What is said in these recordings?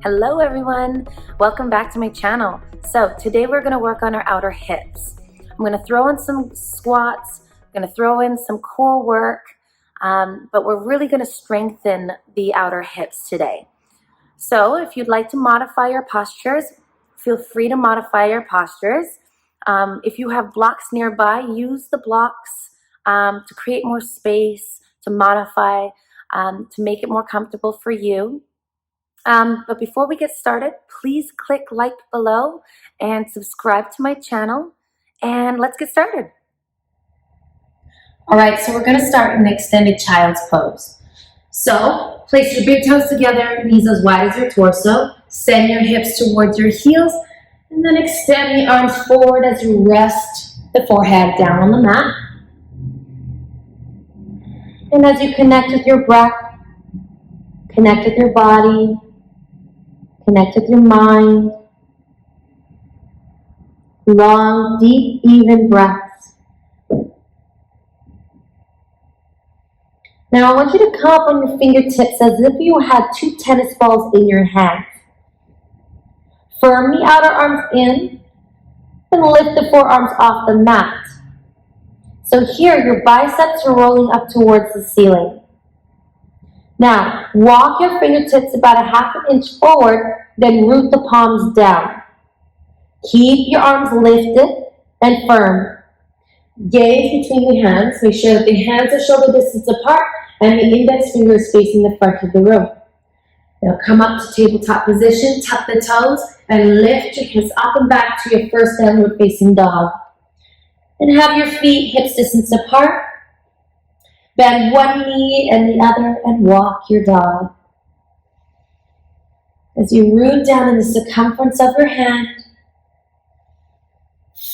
Hello everyone, welcome back to my channel. So today we're going to work on our outer hips. I'm going to throw in some squats, I'm going to throw in some core work, but we're really going to strengthen the outer hips today. So if you'd like to modify your postures, feel free to modify your postures. If you have blocks nearby, use the blocks to create more space, to modify, to make it more comfortable for you. But before we get started, please click like below and subscribe to my channel, and let's get started. All right, so we're going to start in extended child's pose. So place your big toes together, knees as wide as your torso, send your hips towards your heels, and then extend the arms forward as you rest the forehead down on the mat. And as you connect with your breath, connect with your body, connect with your mind. Long, deep, even breaths. Now I want you to come up on your fingertips as if you had two tennis balls in your hands. Firm the outer arms in, and lift the forearms off the mat. So here your biceps are rolling up towards the ceiling. Now, walk your fingertips about a half an inch forward, then root the palms down. Keep your arms lifted and firm. Gaze between the hands. Make sure that the hands are shoulder distance apart and the index finger is facing the front of the room. Now come up to tabletop position, tuck the toes, and lift your hips up and back to your first downward facing dog. And have your feet hips distance apart. Bend one knee and the other and walk your dog. As you root down in the circumference of your hand,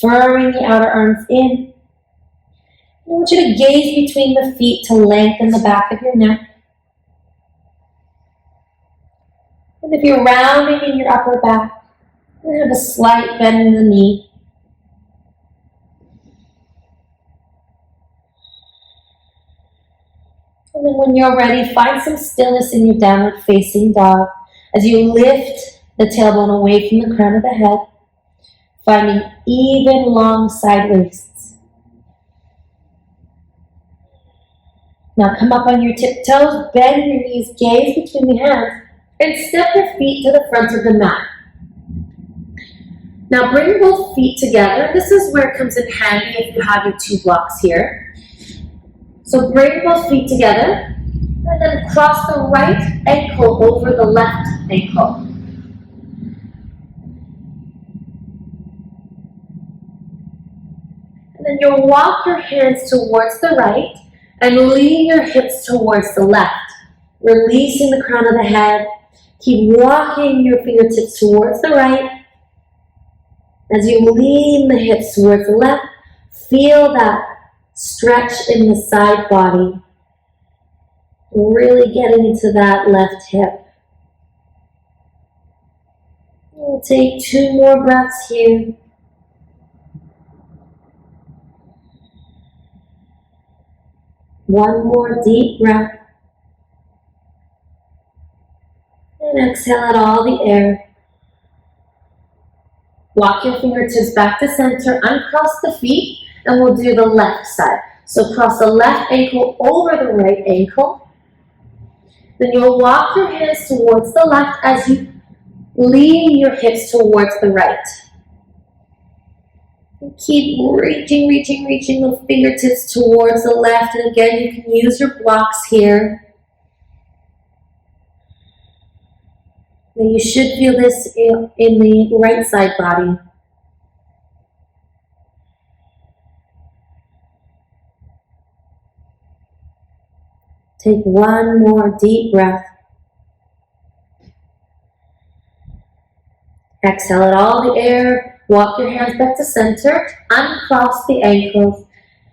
firming the outer arms in. I want you to gaze between the feet to lengthen the back of your neck. And if you're rounding in your upper back, have a slight bend in the knee. And then when you're ready, find some stillness in your downward facing dog as you lift the tailbone away from the crown of the head, finding even long side waists. Now come up on your tiptoes, bend your knees, gaze between the hands, and step your feet to the front of the mat. Now bring both feet together. This is where it comes in handy if you have your two blocks here. So bring both feet together and then cross the right ankle over the left ankle. And then you'll walk your hands towards the right and lean your hips towards the left, releasing the crown of the head. Keep walking your fingertips towards the right. As you lean the hips towards the left, feel that stretch in the side body, really getting into that left hip. We'll take 2 more breaths here. One more deep breath. And exhale out all the air. Walk your fingertips back to center, uncross the feet, and we'll do the left side. So cross the left ankle over the right ankle. Then you'll walk your hands towards the left as you lean your hips towards the right. And keep reaching those fingertips towards the left. And again, you can use your blocks here. And you should feel this in the right side body. Take one more deep breath. Exhale out all the air. Walk your hands back to center. Uncross the ankles.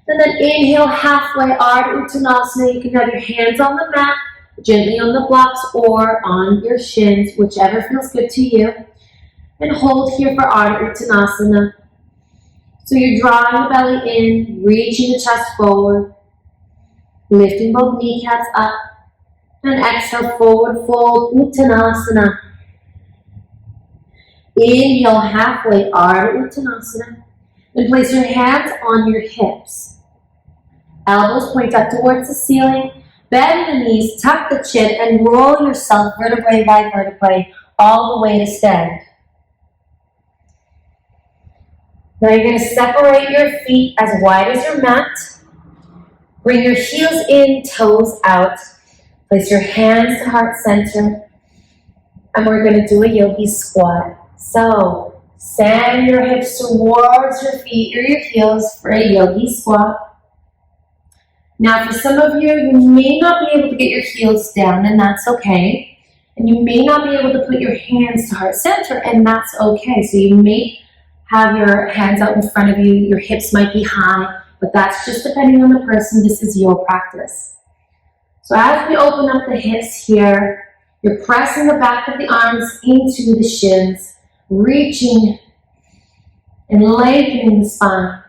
And then inhale halfway, Ardha Uttanasana. You can have your hands on the mat, gently on the blocks or on your shins, whichever feels good to you. And hold here for Ardha Uttanasana. So you're drawing the belly in, reaching the chest forward. Lifting both kneecaps up, and exhale, forward fold, Uttanasana. Inhale, halfway, Ardha Uttanasana. Then place your hands on your hips. Elbows point up towards the ceiling. Bend the knees, tuck the chin, and roll yourself vertebrae by vertebrae all the way to stand. Now you're going to separate your feet as wide as your mat. Bring your heels in, toes out. Place your hands to heart center. And we're going to do a Yogi Squat. So, send your hips towards your feet or your heels for a Yogi Squat. Now, for some of you, you may not be able to get your heels down, and that's okay. And you may not be able to put your hands to heart center, and that's okay. So you may have your hands out in front of you. Your hips might be high, but that's just depending on the person. This is your practice. So as we open up the hips here, you're pressing the back of the arms into the shins, reaching and lengthening the spine.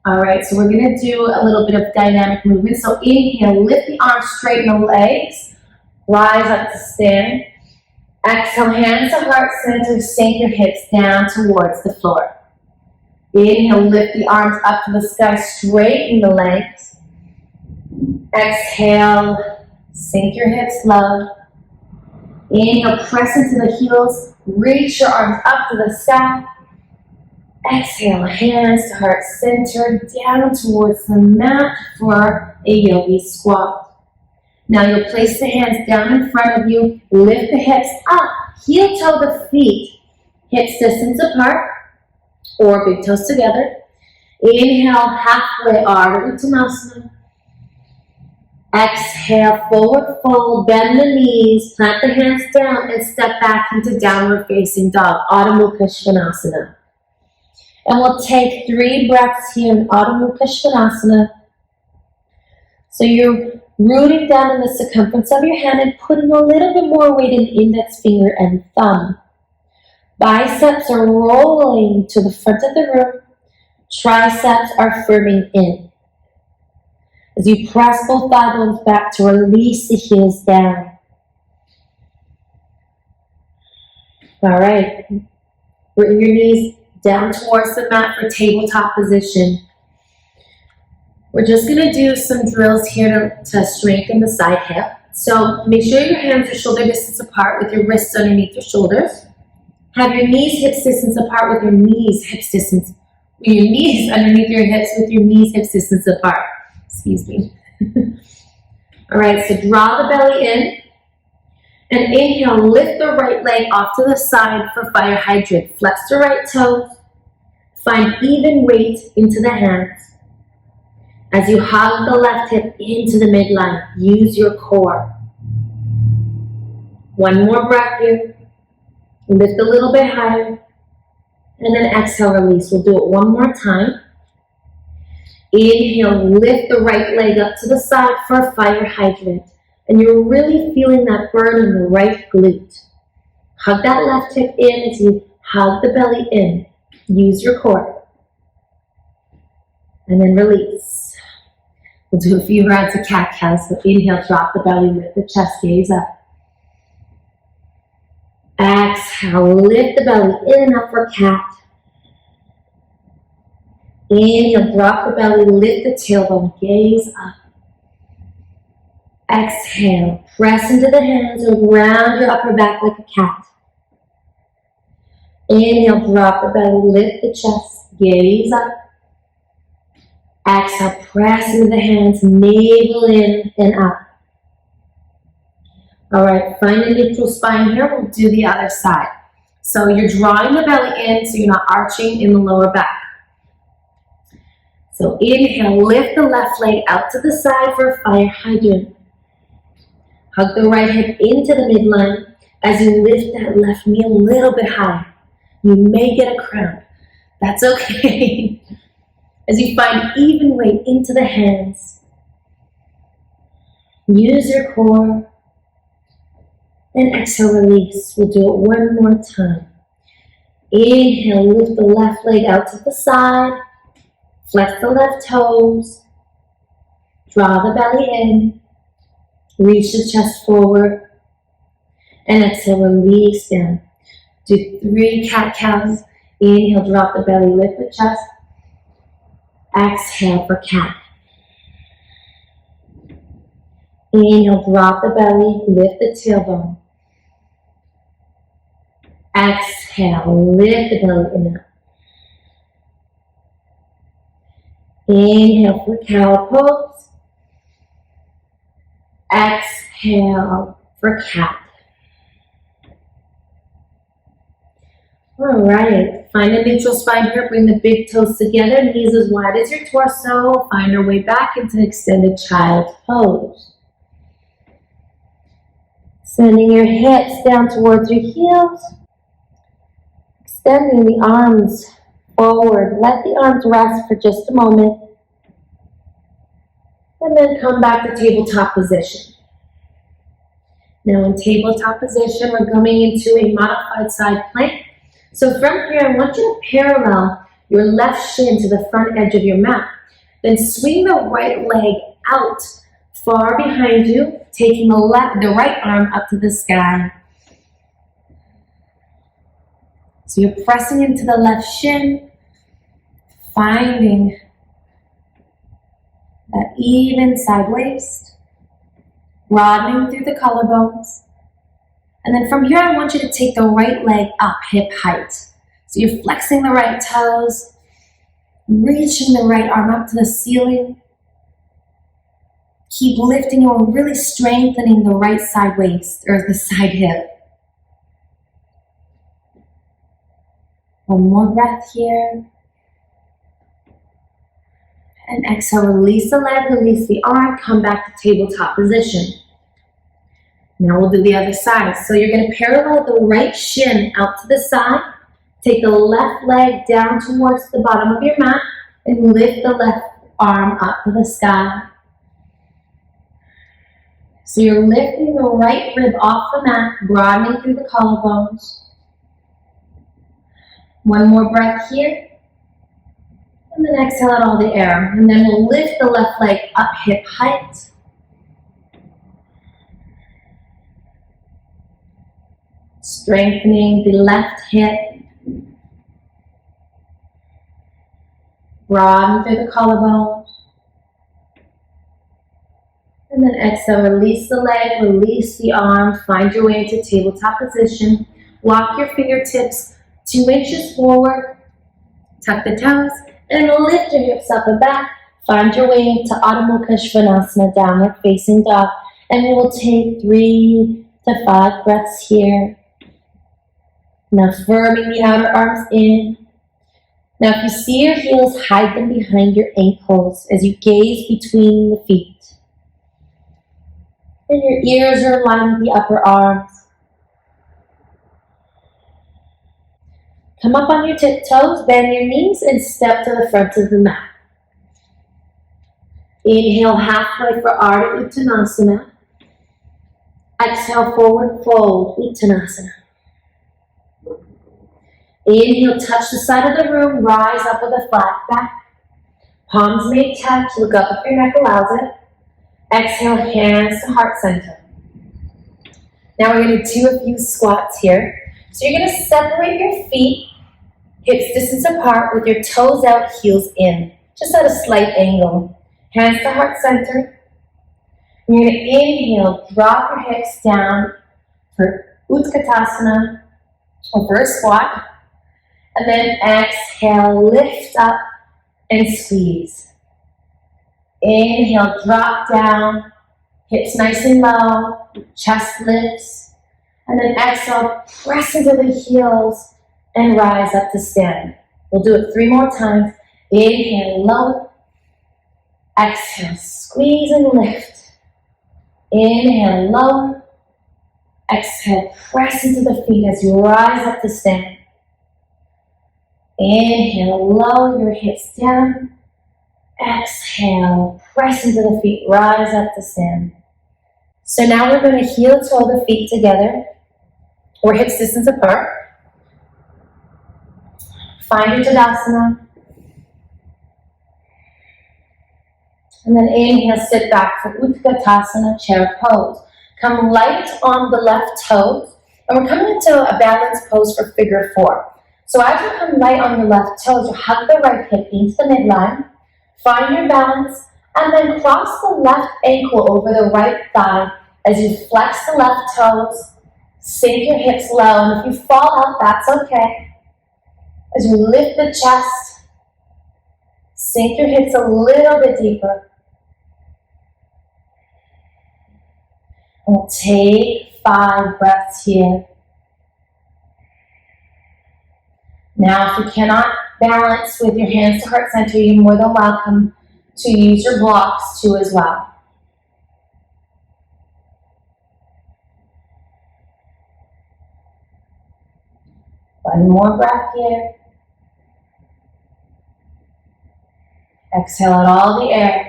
All right, so we're going to do a little bit of dynamic movement. So inhale, lift the arms, straighten the legs, rise up to stand. Exhale, hands to heart center, sink your hips down towards the floor. Inhale, lift the arms up to the sky, straighten the legs. Exhale, sink your hips low. Inhale, press into the heels, reach your arms up to the sky. Exhale, hands to heart center, down towards the mat for a Yogi Squat. Now you'll place the hands down in front of you, lift the hips up, heel toe the feet, hips distance apart, or big toes together. Inhale, halfway, Ardha Uttanasana. Exhale, forward fold, bend the knees, plant the hands down, and step back into downward facing dog, Adho Mukha Svanasana. And we'll take 3 breaths here in Adho Mukha Svanasana. So you're rooting down in the circumference of your hand and putting a little bit more weight in index finger and thumb. Biceps are rolling to the front of the room. Triceps are firming in. As you press both thigh bones back to release the heels down. All right. Bring your knees down towards the mat for tabletop position. We're just going to do some drills here to strengthen the side hip. So make sure your hands are shoulder distance apart with your wrists underneath your shoulders. Have your knees hips distance apart with your knees hips distance. Your knees underneath your hips with your knees hips distance apart. Excuse me. All right, so draw the belly in. And inhale, lift the right leg off to the side for fire hydrant. Flex the right toes. Find even weight into the hands. As you hug the left hip into the midline, use your core. One more breath here. Lift a little bit higher. And then exhale, release. We'll do it one more time. Inhale, lift the right leg up to the side for a fire hydrant. And you're really feeling that burn in the right glute. Hug that left hip in as you hug the belly in. Use your core. And then release. We'll do a few rounds of cat-cow. So inhale, drop the belly, lift the chest, gaze up. Exhale, lift the belly in and up for cat. Inhale, drop the belly, lift the tailbone, gaze up. Exhale, press into the hands or round your upper back like a cat. Inhale, drop the belly, lift the chest, gaze up. Exhale, press into the hands, navel in and up. All right, find a neutral spine here. We'll do the other side. So you're drawing the belly in so you're not arching in the lower back. So inhale, lift the left leg out to the side for a fire hydrant. Hug the right hip into the midline as you lift that left knee a little bit high. You may get a cramp. That's okay. As you find even weight into the hands. Use your core. And exhale, release. We'll do it one more time. Inhale, lift the left leg out to the side. Flex the left toes. Draw the belly in. Reach the chest forward. And exhale, release down. Do 3 cat-cows. Inhale, drop the belly, lift the chest. Exhale for cat. Inhale, drop the belly, lift the tailbone. Exhale, lift the belly and up. Inhale for cow pose. Exhale for cat. All right, find a neutral spine here. Bring the big toes together, knees as wide as your torso. Find your way back into extended child's pose. Sending your hips down towards your heels. Extending the arms forward. Let the arms rest for just a moment. And then come back to tabletop position. Now in tabletop position, we're coming into a modified side plank. So from here, I want you to parallel your left shin to the front edge of your mat. Then swing the right leg out far behind you, taking the right arm up to the sky. So you're pressing into the left shin, finding that even side waist, broadening through the collarbones. And then from here, I want you to take the right leg up, hip height. So you're flexing the right toes, reaching the right arm up to the ceiling. Keep lifting and really strengthening the right side waist or the side hip. One more breath here. And exhale, release the leg, release the arm, come back to tabletop position. Now we'll do the other side. So you're going to parallel the right shin out to the side. Take the left leg down towards the bottom of your mat and lift the left arm up to the sky. So you're lifting the right rib off the mat, broadening through the collarbones. One more breath here. And then exhale out all the air. And then we'll lift the left leg up hip height. Strengthening the left hip. Broaden through the collarbones. And then exhale, release the leg, release the arm. Find your way into tabletop position. Walk your fingertips 2 inches forward. Tuck the toes. And lift your hips up and back. Find your way into Adho Mukha Svanasana, downward facing dog. And we will take 3 to 5 breaths here. Now firming the outer arms in. Now if you see your heels, hide them behind your ankles as you gaze between the feet. And your ears are aligned with the upper arms. Come up on your tiptoes, bend your knees, and step to the front of the mat. Inhale halfway for Ardha Uttanasana. Exhale, forward fold, Uttanasana. Inhale, touch the side of the room, rise up with a flat back. Palms may touch, look up if your neck allows it. Exhale, hands to heart center. Now we're going to do a few squats here. So you're going to separate your feet, hips distance apart with your toes out, heels in, just at a slight angle. Hands to heart center. And you're going to inhale, drop your hips down for Utkatasana or for a squat. And then exhale, lift up and squeeze. Inhale, drop down, hips nice and low, chest lifts. And then exhale, press into the heels and rise up to stand. We'll do it 3 more times. Inhale, low. Exhale, squeeze and lift. Inhale, low. Exhale, press into the feet as you rise up to stand. Inhale, lower your hips down. Exhale, press into the feet, rise up to stand. So now we're going to heel toe the feet together, or hips distance apart. Find your Tadasana. And then inhale, sit back for Utkatasana, chair pose. Come light on the left toes, and we're coming into a balanced pose for figure 4. So as you come light on your left toes, you hug the right hip into the midline, find your balance, and then cross the left ankle over the right thigh as you flex the left toes, sink your hips low, and if you fall out, that's okay. As you lift the chest, sink your hips a little bit deeper. And we'll take 5 breaths here. Now, if you cannot balance with your hands to heart center, you're more than welcome to use your blocks too as well. One more breath here. Exhale out all the air.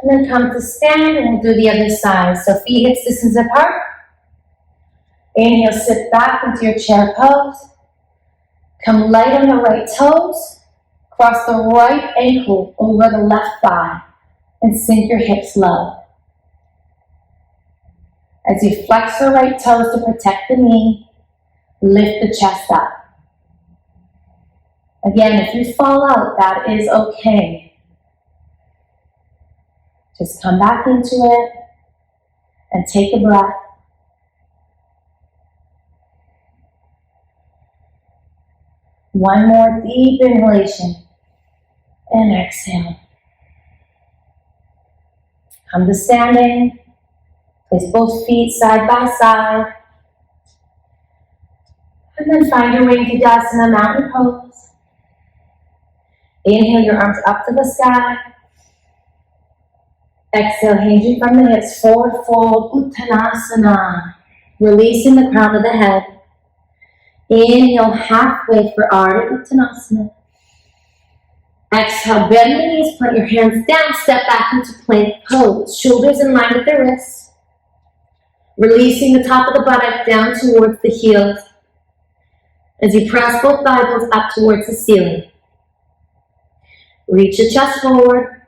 And then come to stand, and we'll do the other side. So feet hips distance apart. Inhale, sit back into your chair pose. Come light on the right toes. Cross the right ankle over the left thigh and sink your hips low. As you flex the right toes to protect the knee, lift the chest up. Again, if you fall out, that is okay. Just come back into it and take a breath. One more deep inhalation and exhale. Come to standing. Place both feet side by side. And then find your way into Tadasana, mountain pose. Inhale your arms up to the sky. Exhale, hinging from the hips, forward fold, Uttanasana. Releasing the crown of the head. Inhale halfway for Ardha Uttanasana. Exhale, bend the knees, put your hands down, step back into plank pose. Shoulders in line with the wrists. Releasing the top of the buttock down towards the heels. As you press both thigh bones up towards the ceiling. Reach the chest forward.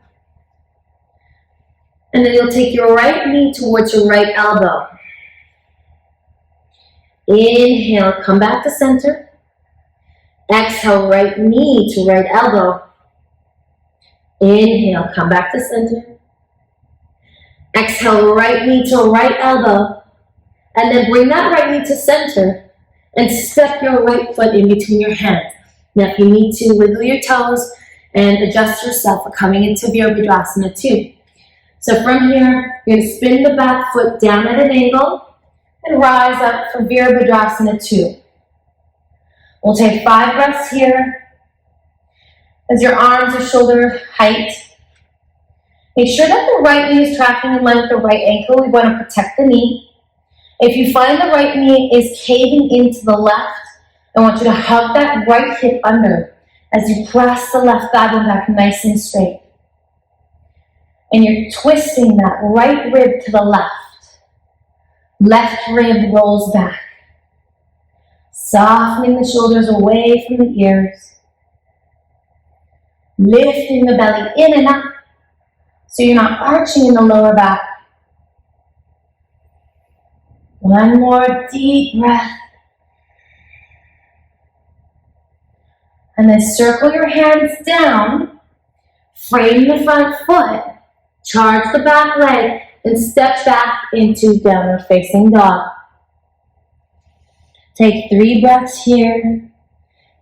And then you'll take your right knee towards your right elbow. Inhale, come back to center. Exhale, right knee to right elbow. Inhale, come back to center. Exhale, right knee to right elbow. And then bring that right knee to center and step your right foot in between your hands. Now, if you need to, wiggle your toes and adjust yourself for coming into Virabhadrasana too. So from here, you're going to spin the back foot down at an angle and rise up for Virabhadrasana 2. We'll take 5 breaths here as your arms are shoulder height. Make sure that the right knee is tracking in line with the right ankle. We want to protect the knee. If you find the right knee is caving into the left, I want you to hug that right hip under as you press the left thigh bone back nice and straight. And you're twisting that right rib to the left. Left rib rolls back. Softening the shoulders away from the ears. Lifting the belly in and up so you're not arching in the lower back. One more deep breath. And then circle your hands down. Frame the front foot. Charge the back leg and step back into downward facing dog. Take 3 breaths here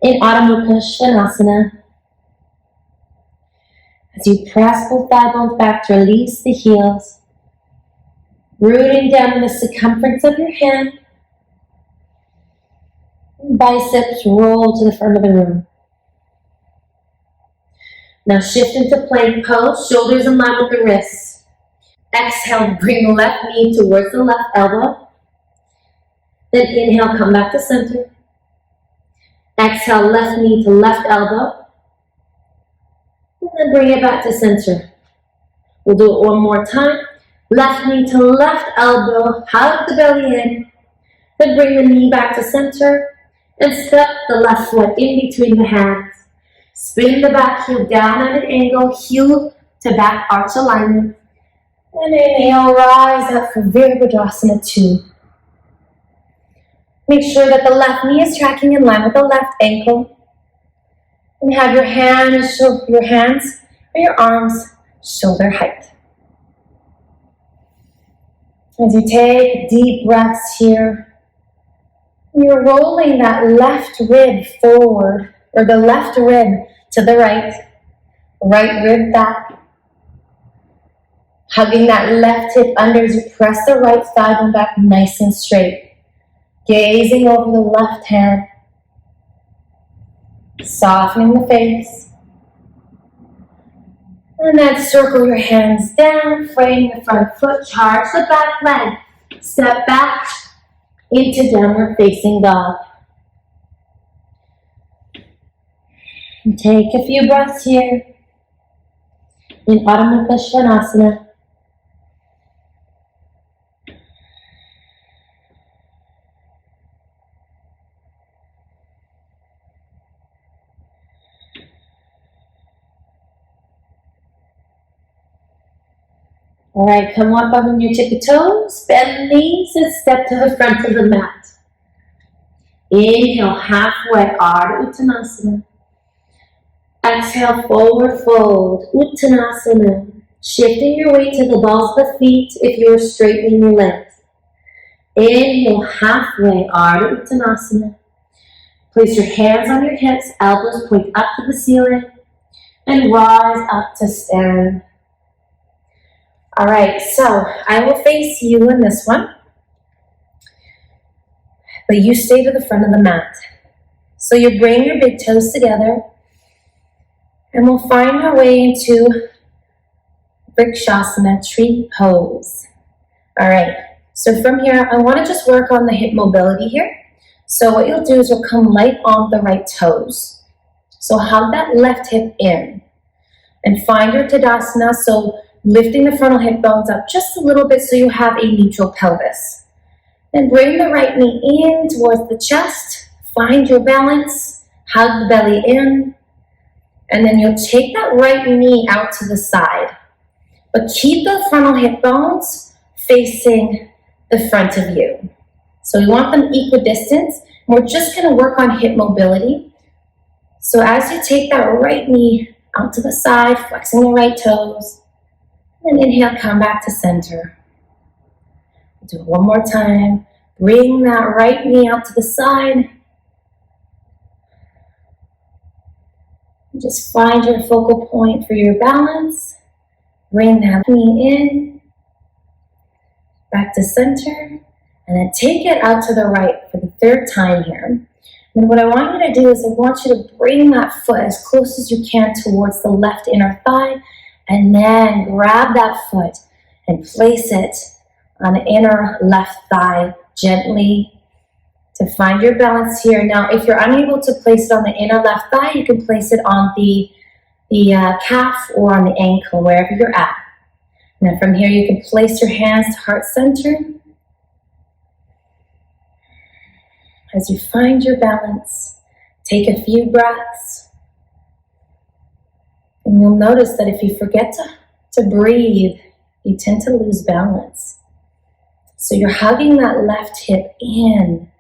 in Adho Mukha Svanasana. As you press both thigh bones back to release the heels, rooting down in the circumference of your hand. Biceps roll to the front of the room. Now shift into plank pose, shoulders in line with the wrists. Exhale, bring the left knee towards the left elbow. Then inhale, come back to center. Exhale, left knee to left elbow. And then bring it back to center. We'll do it one more time. Left knee to left elbow, hug the belly in. Then bring the knee back to center and step the left foot in between the hands. Spin the back heel down at an angle, heel to back arch alignment. And inhale, rise up for Virabhadrasana 2. Make sure that the left knee is tracking in line with the left ankle. And have your hands or your arms shoulder height. As you take deep breaths here, you're rolling that left rib forward, or the left rib to the right rib back. Hugging that left hip under as you press the right thigh bone back nice and straight. Gazing over the left hand. Softening the face. And then circle your hands down, frame the front foot, charge the back leg. Step back into downward facing dog. And take a few breaths here in Adho Mukha Svanasana. All right, come up on your tippy toes, bend the knees, and step to the front of the mat. Inhale, halfway, Ardha Uttanasana. Exhale, forward fold, Uttanasana. Shifting your weight to the balls of the feet if you are straightening your legs. Inhale, halfway, Ardha Uttanasana. Place your hands on your hips, elbows point up to the ceiling, and rise up to stand. All right, so I will face you in this one, but you stay to the front of the mat. So you bring your big toes together, and we'll find our way into Vrikshasana, tree pose. All right, so from here, I want to just work on the hip mobility here. So what you'll do is you'll come light on the right toes. So hug that left hip in, and find your Tadasana, so lifting the frontal hip bones up just a little bit so you have a neutral pelvis. Then bring the right knee in towards the chest. Find your balance. Hug the belly in. And then you'll take that right knee out to the side. But keep the frontal hip bones facing the front of you. So we want them equidistant. We're just going to work on hip mobility. So as you take that right knee out to the side, flexing the right toes, and inhale, come back to center. Do it one more time. Bring that right knee out to the side. And just find your focal point for your balance. Bring that knee in. Back to center. And then take it out to the right for the third time here. And what I want you to do is I want you to bring that foot as close as you can towards the left inner thigh. And then grab that foot and place it on the inner left thigh gently to find your balance here. Now, if you're unable to place it on the inner left thigh, you can place it on the calf or on the ankle, wherever you're at. And then from here, you can place your hands to heart center. As you find your balance, take a few breaths. And you'll notice that if you forget to breathe, you tend to lose balance. So you're hugging that left hip in,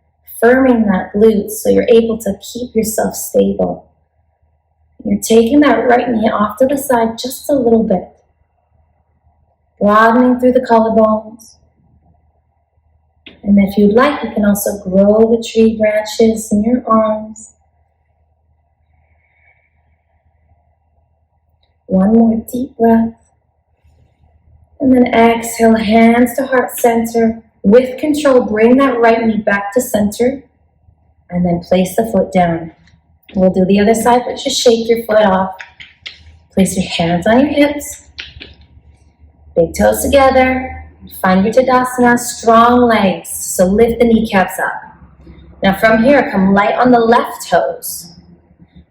firming that glute so you're able to keep yourself stable. You're taking that right knee off to the side just a little bit, broadening through the collarbones. And if you'd like, you can also grow the tree branches in your arms. One more deep breath. And then exhale, hands to heart center. With control, bring that right knee back to center. And then place the foot down. We'll do the other side, but just shake your foot off. Place your hands on your hips. Big toes together. Find your Tadasana, strong legs. So lift the kneecaps up. Now from here, come light on the left toes.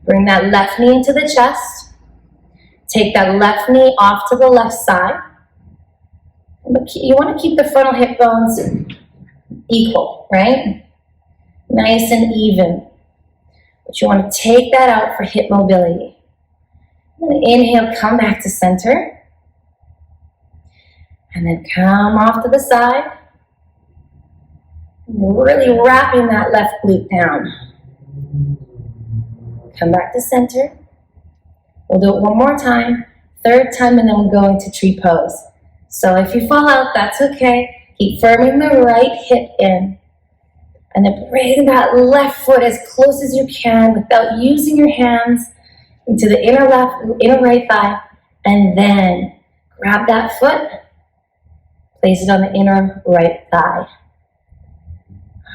Bring that left knee into the chest. Take that left knee off to the left side. But you want to keep the frontal hip bones equal, right? Nice and even. But you want to take that out for hip mobility. And inhale, come back to center. And then come off to the side. Really wrapping that left glute down. Come back to center. We'll do it one more time. Third time, and then we'll go into tree pose. So if you fall out, that's okay. Keep firming the right hip in. And then bring that left foot as close as you can without using your hands into the inner right thigh. And then grab that foot, place it on the inner right thigh.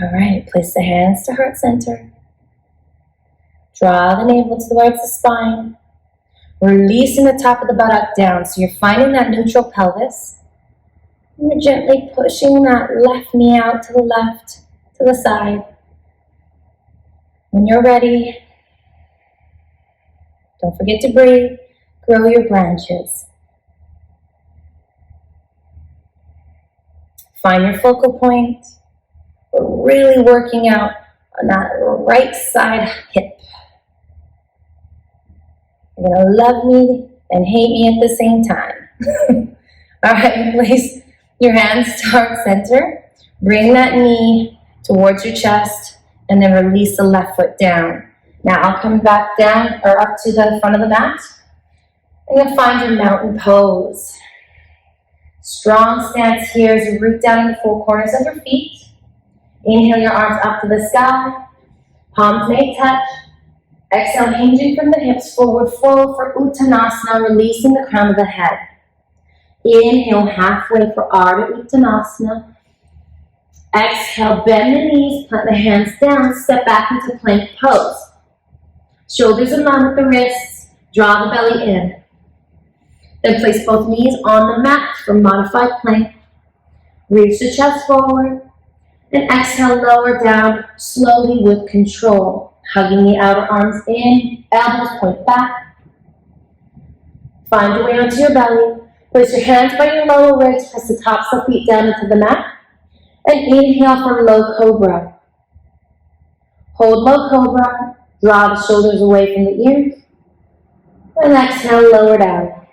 All right, place the hands to heart center. Draw the navel towards the spine. Releasing the top of the buttock down. So you're finding that neutral pelvis. And you're gently pushing that left knee out to the left, to the side. When you're ready, don't forget to breathe. Grow your branches. Find your focal point. We're really working out on that right side hip. You're going to love me and hate me at the same time. All right, place your hands to heart center. Bring that knee towards your chest and then release the left foot down. Now I'll come back down or up to the front of the mat. And you'll find your mountain pose. Strong stance here as you root down in the four corners of your feet. Inhale your arms up to the sky. Palms may touch. Exhale, hinging from the hips, forward fold for Uttanasana, releasing the crown of the head. Inhale, halfway for Ardha Uttanasana. Exhale, bend the knees, plant the hands down, step back into plank pose. Shoulders in line with the wrists, draw the belly in. Then place both knees on the mat for modified plank. Reach the chest forward. And exhale, lower down slowly with control. Hugging the outer arms in, elbows point back. Find your way onto your belly. Place your hands by your lower ribs, press the tops of feet down into the mat. And inhale for low cobra. Hold low cobra, draw the shoulders away from the ears. And exhale, lower down.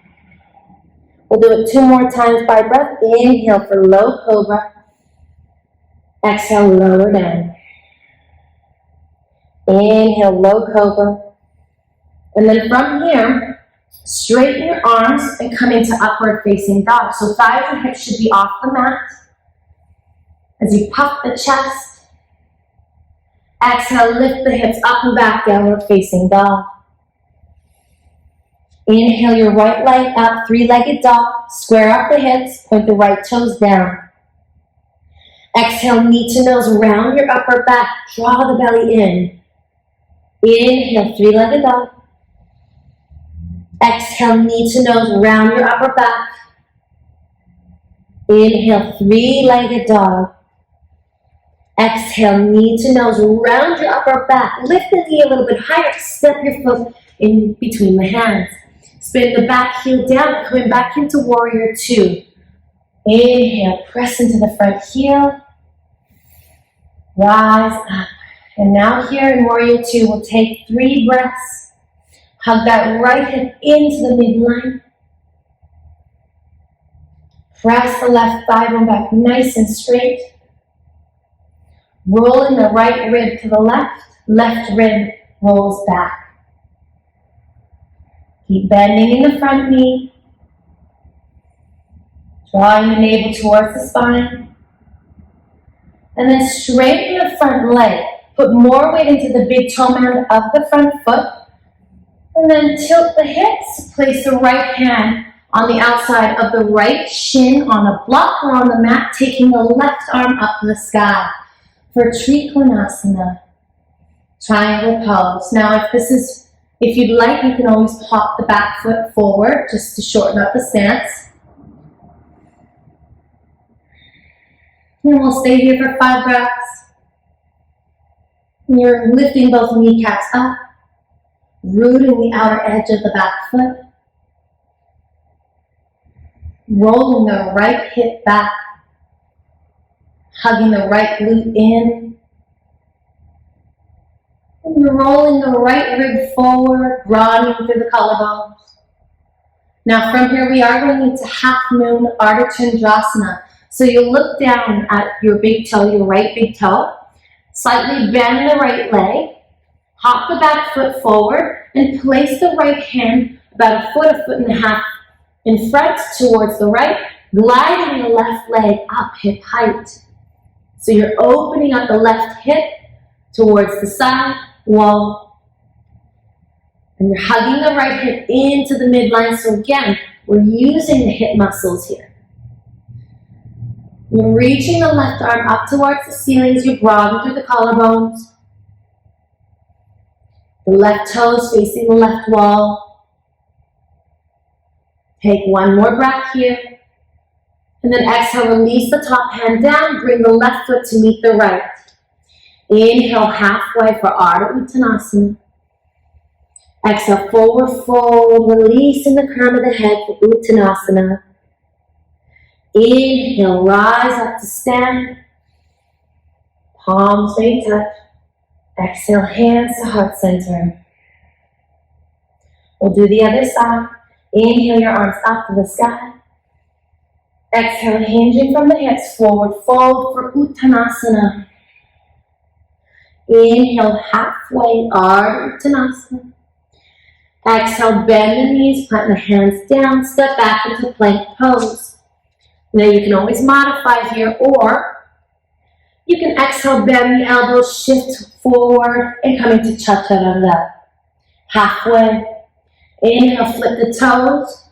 We'll do it 2 more times by breath. Inhale for low cobra. Exhale, lower down. Inhale, low cobra. And then from here, straighten your arms and come into upward facing dog. So thighs and hips should be off the mat. As you puff the chest, exhale, lift the hips up and back, downward facing dog. Inhale your right leg up, 3-legged dog. Square up the hips, point the right toes down. Exhale, knee to nose, round your upper back, draw the belly in. Inhale, 3-legged dog. Exhale, knee to nose, round your upper back. Inhale, 3-legged dog. Exhale, knee to nose, round your upper back. Lift the knee a little bit higher, step your foot in between the hands. Spin the back heel down, coming back into warrior 2. Inhale, press into the front heel. Rise up. And now here in warrior 2, we'll take 3 breaths. Hug that right hip into the midline. Press the left thigh bone back nice and straight. Rolling the right rib to the left rib rolls back. Keep bending in the front knee. Drawing the navel towards the spine. And then straighten the front leg. Put more weight into the big toe mound of the front foot. And then tilt the hips. Place the right hand on the outside of the right shin on a block or on the mat, taking the left arm up to the sky for Trikonasana, triangle pose. Now, if you'd like, you can always pop the back foot forward just to shorten up the stance. And we'll stay here for 5 breaths. And you're lifting both kneecaps up, rooting the outer edge of the back foot, rolling the right hip back, hugging the right glute in, and you're rolling the right rib forward, broadening through the collarbones. Now from here, we are going into half moon Ardha Chandrasana. So you'll look down at your big toe, your right big toe, slightly bend the right leg, hop the back foot forward, and place the right hand about a foot and a half in front towards the right, gliding the left leg up hip height. So you're opening up the left hip towards the side wall, and you're hugging the right hip into the midline. So again, we're using the hip muscles here. You're reaching the left arm up towards the ceiling as you broaden through the collarbones. The left toes facing the left wall. Take one more breath here. And then exhale, release the top hand down, bring the left foot to meet the right. Inhale halfway for Ardha Uttanasana. Exhale, forward fold, releasing the crown of the head for Uttanasana. Inhale, rise up to stand. Palms may touch. Exhale, hands to heart center. We'll do the other side. Inhale, your arms up to the sky. Exhale, hinging from the hips, forward fold for Uttanasana. Inhale, halfway, Ardha Uttanasana. Exhale, bend the knees, plant the hands down, step back into plank pose. Now you can always modify here, or you can exhale, bend the elbows, shift forward, and come into Chaturanga. Halfway. Inhale, flip the toes.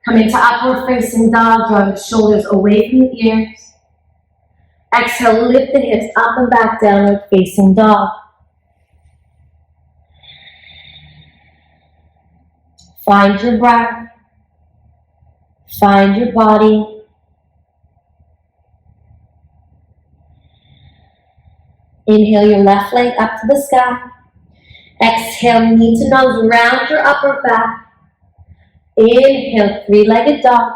Come into upward facing dog, drawing the shoulders away from the ears. Exhale, lift the hips up and back, downward facing dog. Find your breath. Find your body. Inhale your left leg up to the sky. Exhale, knee to nose, round your upper back. Inhale, three-legged dog.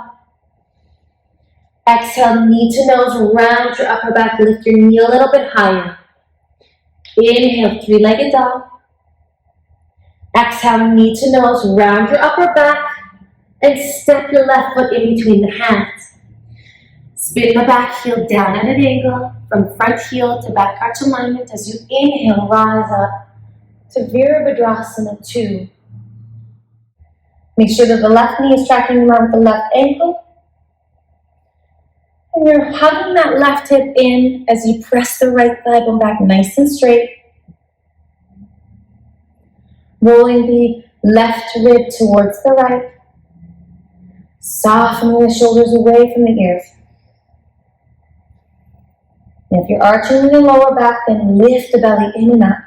Exhale, knee to nose, round your upper back, lift your knee a little bit higher. Inhale, three-legged dog. Exhale, knee to nose, round your upper back, and step your left foot in between the hands. Spin the back heel down at an angle, from front heel to back arch alignment as you inhale, rise up to Virabhadrasana 2. Make sure that the left knee is tracking around the left ankle. And you're hugging that left hip in as you press the right thigh bone back nice and straight. Rolling the left rib towards the right. Softening the shoulders away from the ears. And if you're arching in the lower back, then lift the belly in and up.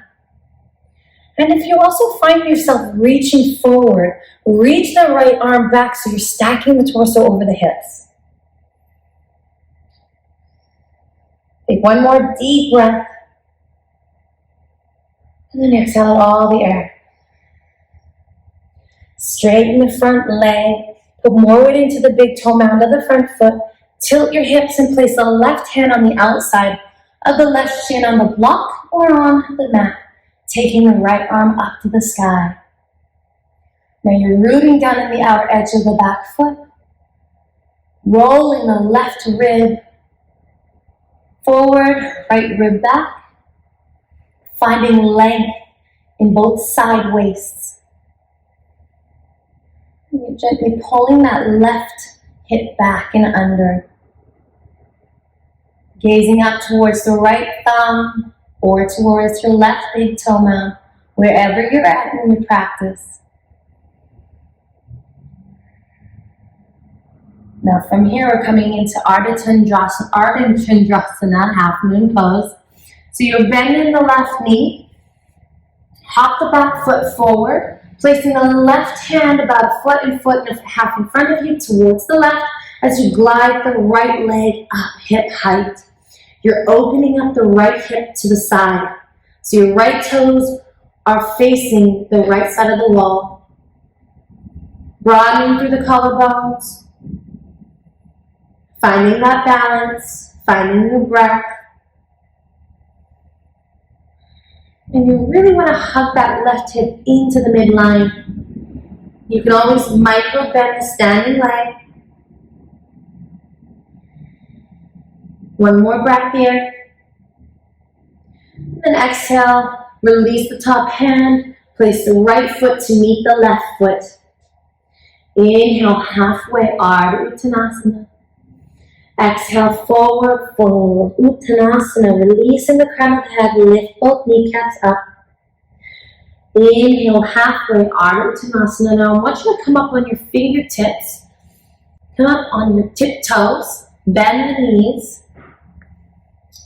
And if you also find yourself reaching forward, reach the right arm back so you're stacking the torso over the hips. Take one more deep breath. And then exhale out all the air. Straighten the front leg. Put more weight into the big toe mound of the front foot. Tilt your hips and place the left hand on the outside of the left shin on the block or on the mat. Taking the right arm up to the sky. Now you're rooting down in the outer edge of the back foot. Rolling the left rib forward, right rib back. Finding length in both side waists. And you're gently pulling that left hip back and under. Gazing up towards the right thumb or towards your left big toe mound, wherever you're at in your practice. Now from here, we're coming into Ardha Chandrasana, half moon pose. So you're bending the left knee, hop the back foot forward, placing the left hand about a foot and a half in front of you towards the left as you glide the right leg up hip height. You're opening up the right hip to the side. So your right toes are facing the right side of the wall. Broadening through the collarbones. Finding that balance. Finding your breath. And you really want to hug that left hip into the midline. You can always micro bend the standing leg. One more breath here. Then exhale, release the top hand, place the right foot to meet the left foot. Inhale, halfway, Ardha Uttanasana. Exhale, forward fold, Uttanasana, releasing the crown of the head, lift both kneecaps up. Inhale, halfway, Ardha Uttanasana. Now I want you to come up on your fingertips, come up on your tiptoes, bend the knees,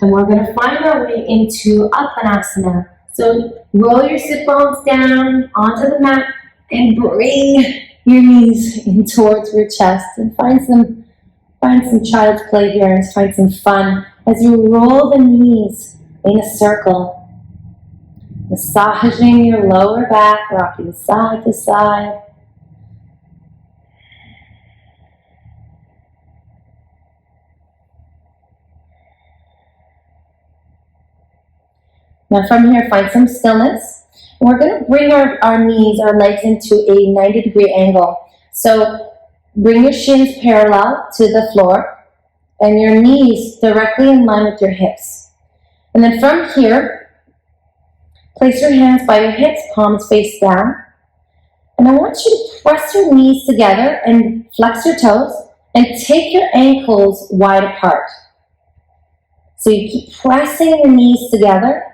and we're going to find our way into Uttanasana. So roll your sit bones down onto the mat and bring your knees in towards your chest, and find some child's play here and find some fun as you roll the knees in a circle. Massaging your lower back, rocking side to side. Now from here, find some stillness. We're going to bring our knees, our legs into a 90-degree angle. So bring your shins parallel to the floor and your knees directly in line with your hips. And then from here, place your hands by your hips, palms face down. And I want you to press your knees together and flex your toes and take your ankles wide apart. So you keep pressing your knees together,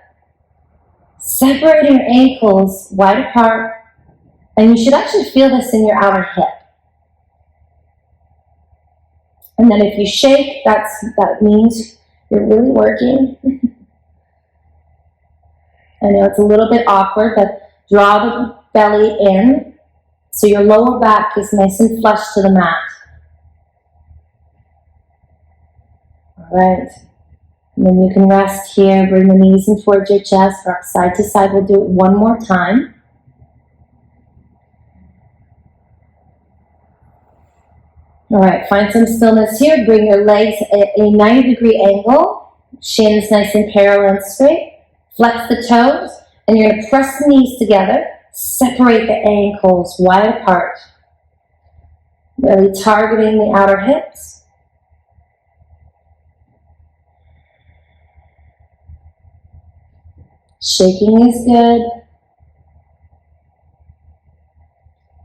separating your ankles wide apart, and you should actually feel this in your outer hip. And then if you shake, that means you're really working. I know it's a little bit awkward, but draw the belly in so your lower back is nice and flush to the mat. All right. And then you can rest here, bring the knees in towards your chest, rock side to side. We'll do it one more time. All right, find some stillness here. Bring your legs at a 90-degree angle. Shins nice and parallel and straight. Flex the toes, and you're going to press the knees together. Separate the ankles wide apart. Really targeting the outer hips. Shaking is good.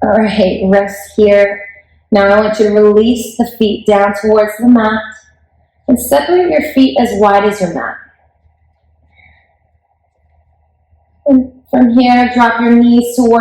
All right, rest here. Now I want you to release the feet down towards the mat and separate your feet as wide as your mat. And from here, drop your knees towards